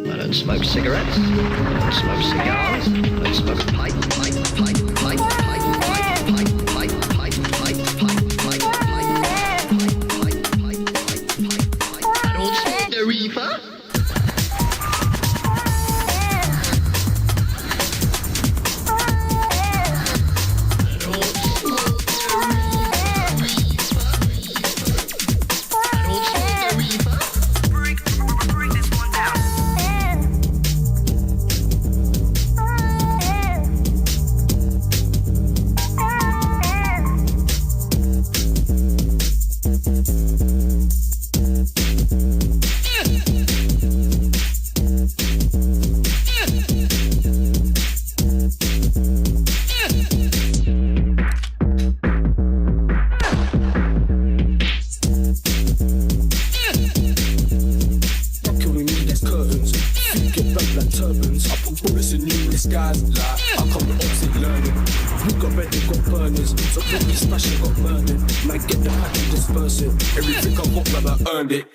I don't smoke cigarettes. I don't smoke cigars. I don't smoke a pipe. I don't smoke the reefer.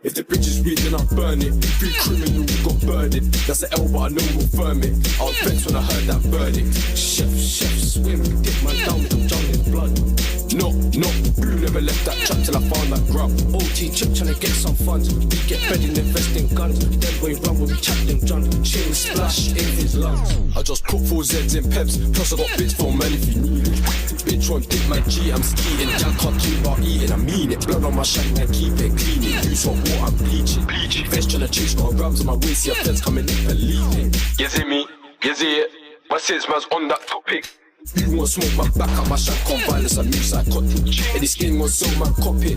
If the bridge is weak, then I'll burn it. Free criminal, got burned. That's an L, but I know we'll firm it. I was vexed when I heard that verdict. Chef, swim, dip my down with them drown in blood. No, Blue never left that trap till I found that grub. OT chip tryna get some funds. We get fed and invest in guns. Then we run when we chat them drunk. Chain splash in his lungs. I just cook 4 Z's in peps. Plus I got bits for man if you need it. Bitch won't dip my G, I'm skiing. Jack can't keep about eating, I mean it. Blood on my shank and keep it clean. Use hot water, I'm bleaching. Vest tryna chase, got grams on my waist. See a fence coming in, believe it. You see me? You see it? My sis man's on that topic. You want smoke my back up my shank on violence, I move psychotic. Any skin was so man cop it.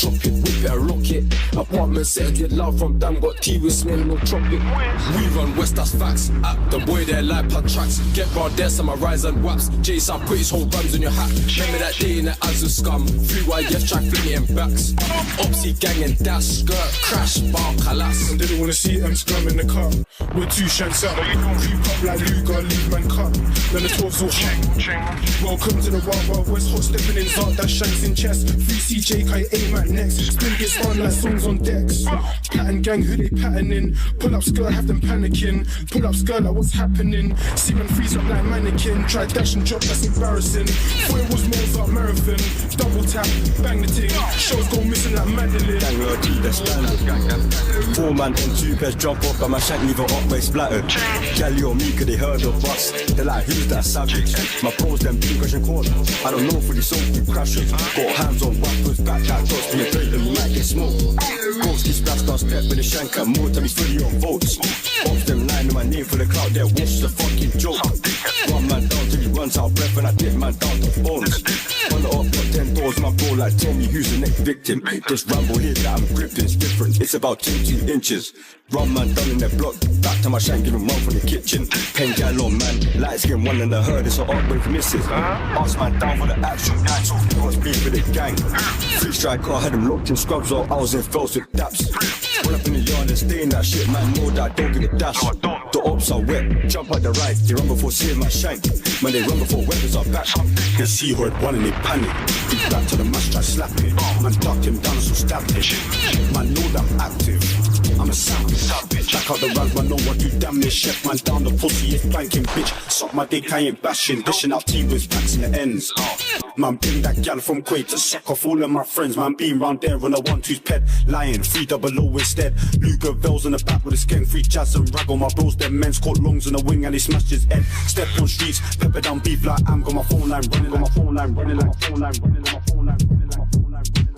Drop it, whip it, I rock it. Apartment set, get love from damn, got tea with smelling no tropic. We run west, that's facts. At the boy there like pad tracks. Get round there, some rise and waps. Jason put his whole rams on your hat. Remember that day in the Azure scum. 3YF try fling it in backs. Opsy gang and dash, skirt, crash, bar, collapse. They don't wanna see them scrum in the car. We're 2 shanks up. Creep up like Luger, leave man cut. Then the 12's all hot. Welcome to the Wild Wild West, hot stepping in Zart, that shanks in chest. 3 CJ, I aim at next. Spin gets run like songs on decks. Pattern gang, who they patterning? Pull up skirt, have them panicking. Pull up skirt, like what's happening? See man freeze up like mannequin. Try dash and drop, that's embarrassing. Thought it was Mozart marathon. Double tap, bang the ting. Shows go missing like Madeline. Gang OG, that's standard. 4 man on 2 pairs, jump off, but my shank leave her up, way splattered. Gally or me, cause they heard of us. They're like, who's that savage? My pros, them being crushing corner. I don't know for the soul through crashes. Got hands on weapons, back that dots. Be afraid that we might get smoked. Ghost gets splashed on step with a shank and more time he's fully on votes. Ops them lying in my name for the crowd, there watch the fucking joke. One man down till he runs out of breath and I dip man down to bones. On the up, got 10 doors, my bro like tell me who's the next victim. This ramble here that I'm gripping is different. It's about 10 inches. Run man down in their block, back to my shank, give him run from the kitchen. Pen gal on man, light skin one in the herd, it's an upwave misses. Ask man down for the action, gang, so he wants beef with the gang. 3 striker, had him locked in scrubs or I was in fells with daps. Run up in the yard and stay in that shit, man, know that I don't give a dash. The ops are wet, jump out the right, they run before seeing my shank. Man, they run before weapons are back. Can see heard one and they panic. He back to the mash, try slap it. Man, ducked him down, so stabbed him. Man, know that I'm active. I'm a savage. Back out the rag, man, know what you damn near chef. Man, down the pussy, it's planking, bitch. Suck my dick, I ain't bashing. Dishing out tea with packs in the ends. Man, bring that gal from Kuwait to suck off all of my friends. Man, being round there on a 1-2's pet. Lying, 300 instead. Luger Bells in the back with a skeng. 3 jazz and rag on my bros. Them men's caught longs in the wing and they smashed his head. Step on streets, pepper down beef like I'm. Got my phone line running, got my phone line running, got my phone line running, got my phone line running, got my phone line running.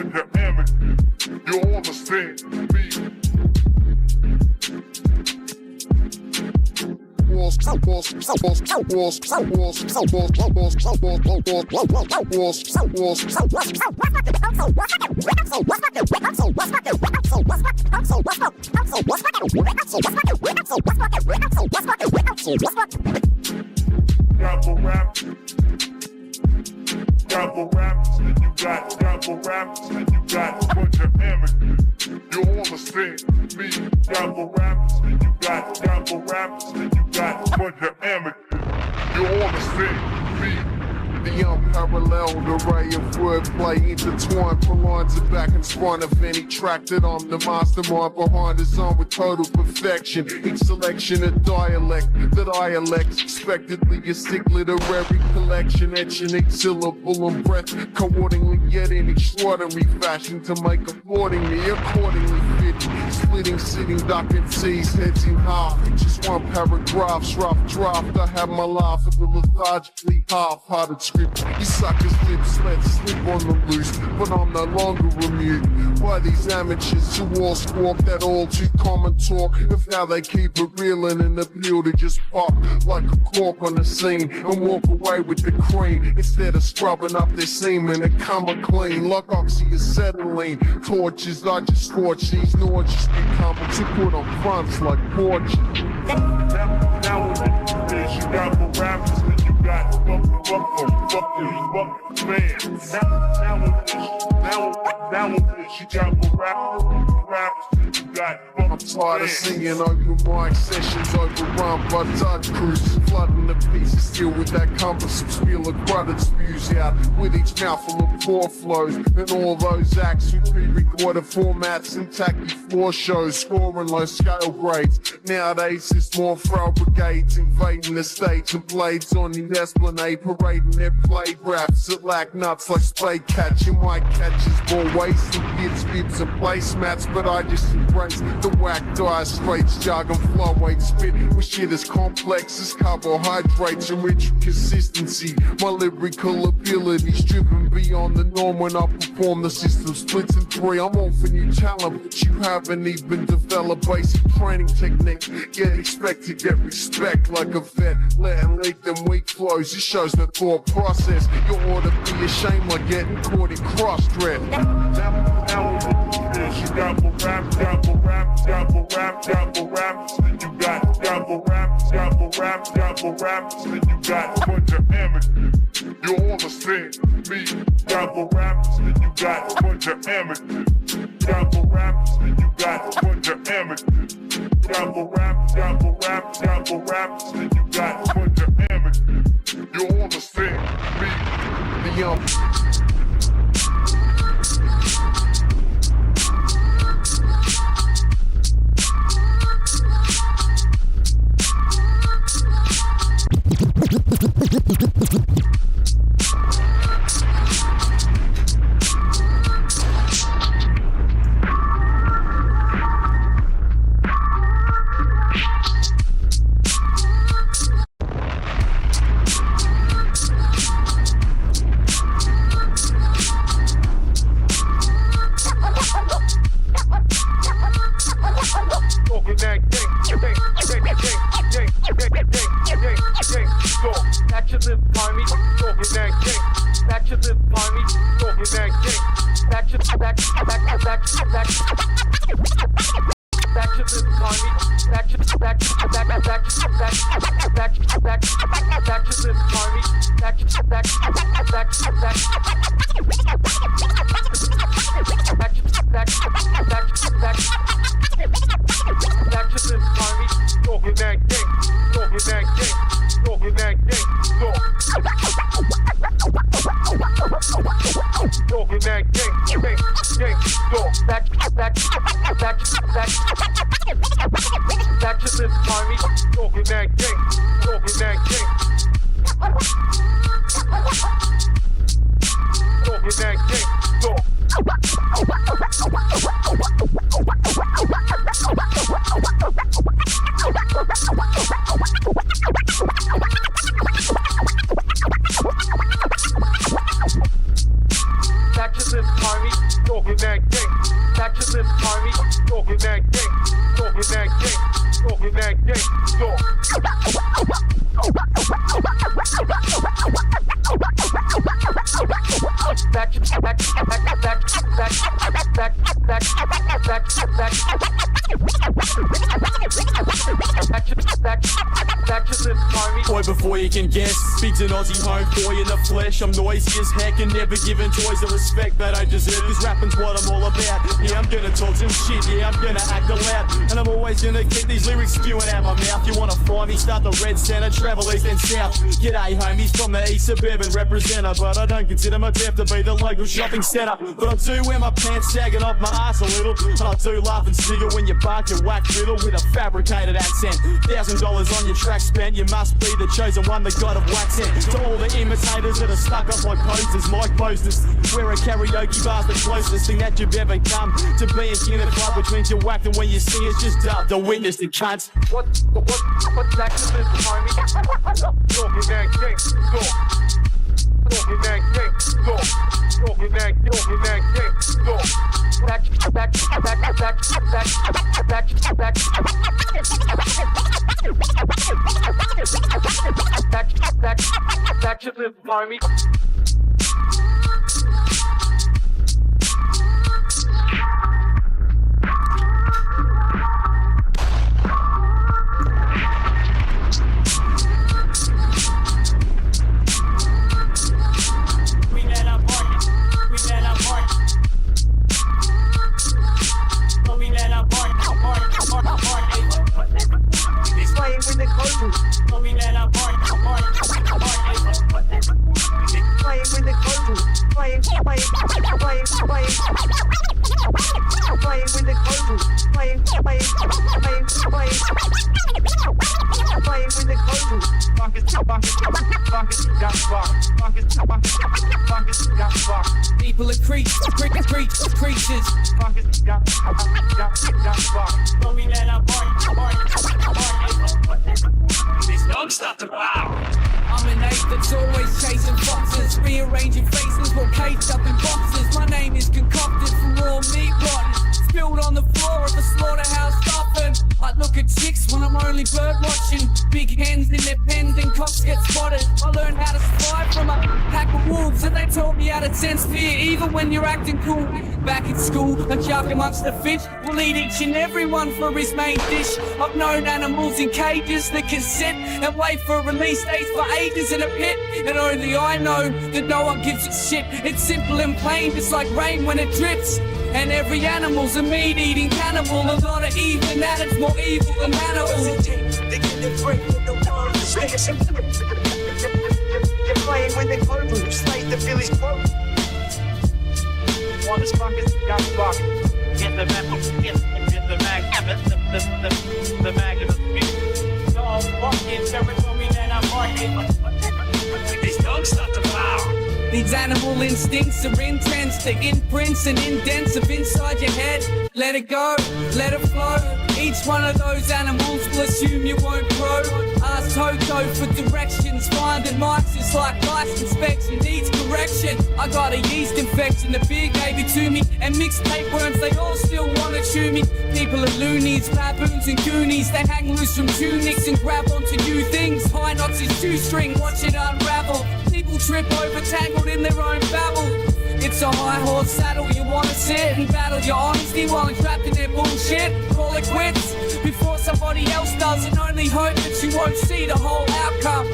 bunch of amateurs. You understand me? Gospel rap, gospel raps, and you got gospel raps, and you got a bunch of amateurs. You understand me? Gospel raps, and you got gospel raps, and you got a bunch of amateurs. You understand me? The unparalleled array of wordplay intertwined, prolonged to back and spine of any track that I'm the mastermind behind is on with total perfection. Each selection a dialect that I elect, expectedly a sick literary collection, etching each syllable and breath coordinately yet in extraordinary fashion to make accordingly fitting, splitting, sitting, ducking seas, heads in half. Just one paragraph, rough draft. I have my life of a lethargically half-hearted script. You suckers lips let slip on the loose, but I'm no longer amused by these amateurs who all squawk that all too common talk of how they keep it real and an appeal to just pop like a cork on the scene and walk away with the cream instead of scrubbing up their semen and coming clean like oxyacetylene. Torches, I just scorch these nauseous becoming to put on fronts like porches. Now with this, you got the raps, and you got fucking fans. Now with this, you got the raps, and you got I'm tired of seeing open mic sessions overrun by Dutch crews, flooding the pieces still with that cumbersome spiel of crudden spews out with each mouthful of poor flows and all those acts who pre-recorded formats and tacky floor shows scoring low scale grades. Nowadays it's more frail brigades invading the stage and blades on the esplanade parading their play raps that lack nuts like spade catching mic catches more waste and bibs and placemats, but I just embrace the whack dire straits, jargon flow weight spit with shit as complex as carbohydrates and rich consistency. My lyrical ability's driven beyond the norm when I perform. The system splits in three. I'm all for new talent, but you haven't even developed basic training technique. Yet expect to get respect like a vet. Let and leak them weak flows. It shows the thought process. You ought to be ashamed like getting caught in cross-dress. Now you got the raps, and you got gospel raps, and you got a bunch of amateurs. You understand me? Gospel raps, and you got a bunch of amateurs. Gospel raps, and you got a bunch of amateurs. Gospel raps, and you got a bunch of amateurs. You understand me? The young. Back to your lips, homie. Talking that gang. Back your lips, homie. Talking that gang. Talking that gang. Talking that gang. Talk. Back your lips, homie. Boy, before you can guess, speaks an Aussie homeboy in the flesh. I'm noisy as heck and never giving toys the respect that I deserve. Cause rapping's what I'm all about. Yeah, I'm gonna talk some shit, yeah, I'm gonna act aloud. And I'm always gonna keep these lyrics spewing out my mouth. You wanna find me, start the red center, travel east and south. G'day homies from the east suburban representer. But I don't consider my death to be the local shopping centre. But I do wear my pants sagging off my ass a little. And I do laugh and snigger when you bark your whack riddle with a fabricated accent. $1,000 on your track spent, you must be the chosen one, the god of wax it. To all the imitators that are stuck up like posters, mic posters, where a karaoke bar's the closest thing that you've ever come to being king of the club, which means you're whacked, and when you sing it's just dubbed. The witness the cunts. What's that to this, homie? Talking that gang, talk. Talking that gang, talk. Talking that gang, talk. Back your lips, homie. Playing with the clothes. Playing with the clothes. Playing with the clothes. Playing with the clothes. People are creatures. These dogs start to wow. I'm an ape that's always chasing foxes, rearranging faces while caged up in boxes. My name is concocted from raw meat rotten, spilled on the floor of a slaughterhouse coffin. I look at chicks when I'm only bird watching, big hens in their pens and cops get spotted. I learned how to survive from a pack of wolves, and they taught me how to sense fear even when you're acting cool. Back at school, a shark amongst the fish will eat each and every one for his main dish. I've known animals in cages that can sit and wait for release dates for ages in a pit, and only I know that no one gives a shit. It's simple and plain, just like rain when it drips. And every animal's a meat-eating cannibal. A lot of evil, and that it's more evil than animals. They get the break with the world. You're playing with the clover, slate the village quote. One is fucking got fucked. Get the magnum. So I'm fucking territory and I'm marking. These dogs start to wow. These animal instincts are intense, the imprints and indents of inside your head. Let it go, let it flow. Each one of those animals will assume you won't grow. Ask Toto for directions, finding mics is like license inspection, needs correction. I got a yeast infection, the beer gave it to me, and mixed tapeworms, they all still wanna chew me. People are loonies, baboons and goonies, they hang loose from tunics and grab onto new things. High knots is shoestring, watch it unravel. People trip over, tangled in their own babble. It's a high horse saddle, you wanna sit and battle your honesty while trapped in their bullshit. Call it quits before somebody else does, and only hope that you won't see the whole outcome.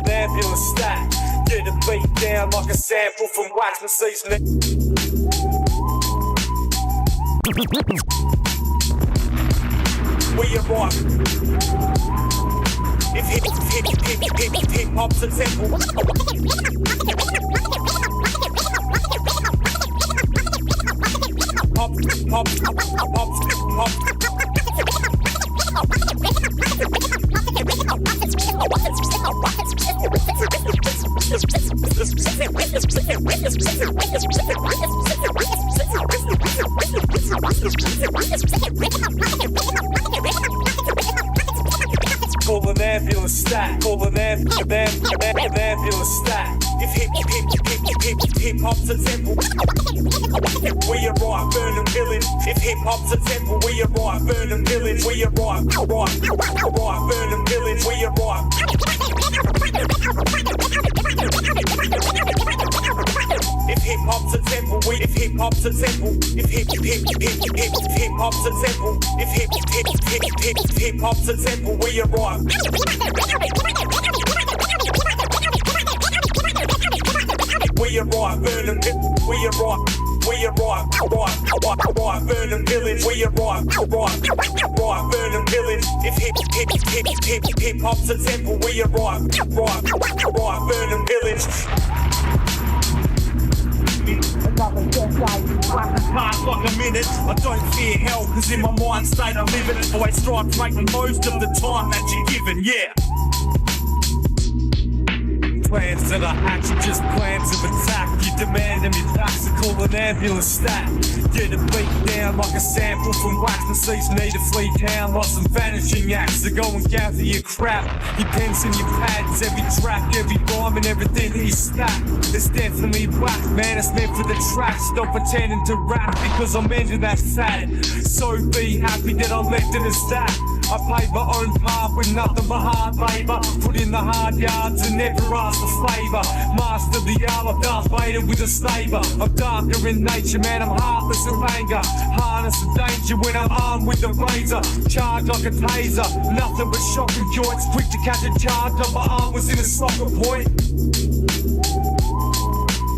ambulance stack. Get the beat down like a sample from Waxman season. We arrive. If hip hop's a temple. Pop. Call an ambulance stack. Call an ambulance stack. If hip hop's a temple, we arrive, Burnham Village. If hip hop's a temple, we arrive, Burnham Village. We arrive, Burnham Village. We arrive. If hip hop's a temple, if hip hop's a temple, if hip hop's a temple, if hip hop's a temple, we arrive. We arrive, Burnham, we arrive. We arrive, Burnham Village. We arrive, Burnham Village. If hip hop's a temple, we arrive, Burnham Village. Pass like a minute, I don't fear hell, cause in my mind state I'm living it. Always strive to make the most of the time that you're given, yeah. Plans that are hatched, just plans of attack. You demand them, you pass to call an ambulance stack. Get a beat down like a sample from Waxman seats. Need to flee town like some vanishing acts. So go and gather your crap, your pens and your pads. Every track, every rhyme and everything that you stack. It's definitely whack, man, it's meant for the track. Stop pretending to rap because I'm ending that sad. So be happy that I left it as that. I played my own part with nothing but hard labour. Put in the hard yards and never asked for flavour. Master the art of Darth Vader with a saber. I'm darker in nature, man, I'm heartless of anger. Harness the danger when I'm armed with a razor. Charge like a taser, nothing but shocking joints. Quick to catch a charge on my arm was in a soccer point.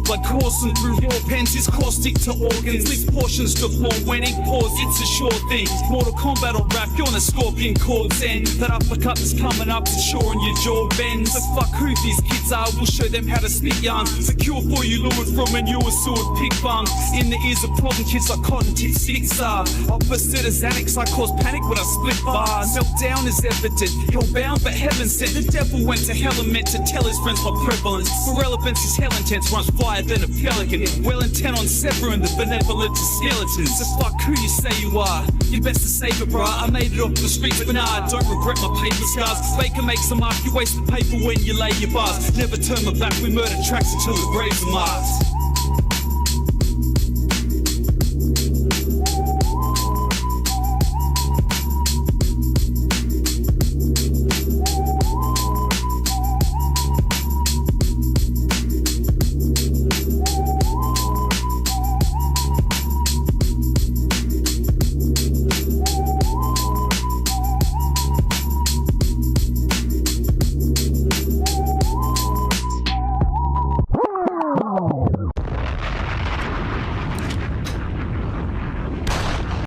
Blood coursing through raw pens is caustic to organs. Leave portions to floor when it pours, it's a sure thing. Mortal Kombat or rap, you're on a scorpion chord's end. That uppercut that's coming up to shore and your jaw bends. So fuck who these kids are, we'll show them how to spit yarn. Secure for you lured from a newer sword pick bum. In the ears of problem kids like cotton tip sticks are. Opposite as Xanax, I cause panic when I split bars. Meltdown is evident, hellbound but heaven sent. The devil went to hell and meant to tell his friends my prevalence. For relevance is hell intense, runs fire than a pelican. Well intent on severing the benevolent to skeletons. So fuck who you say you are, you're best to save it, bruh. I made it off the streets, but nah, I don't regret my paper scars. Baker makes a mark, you waste the paper when you lay your bars. Never turn my back, we murder tracks until the graves are marked.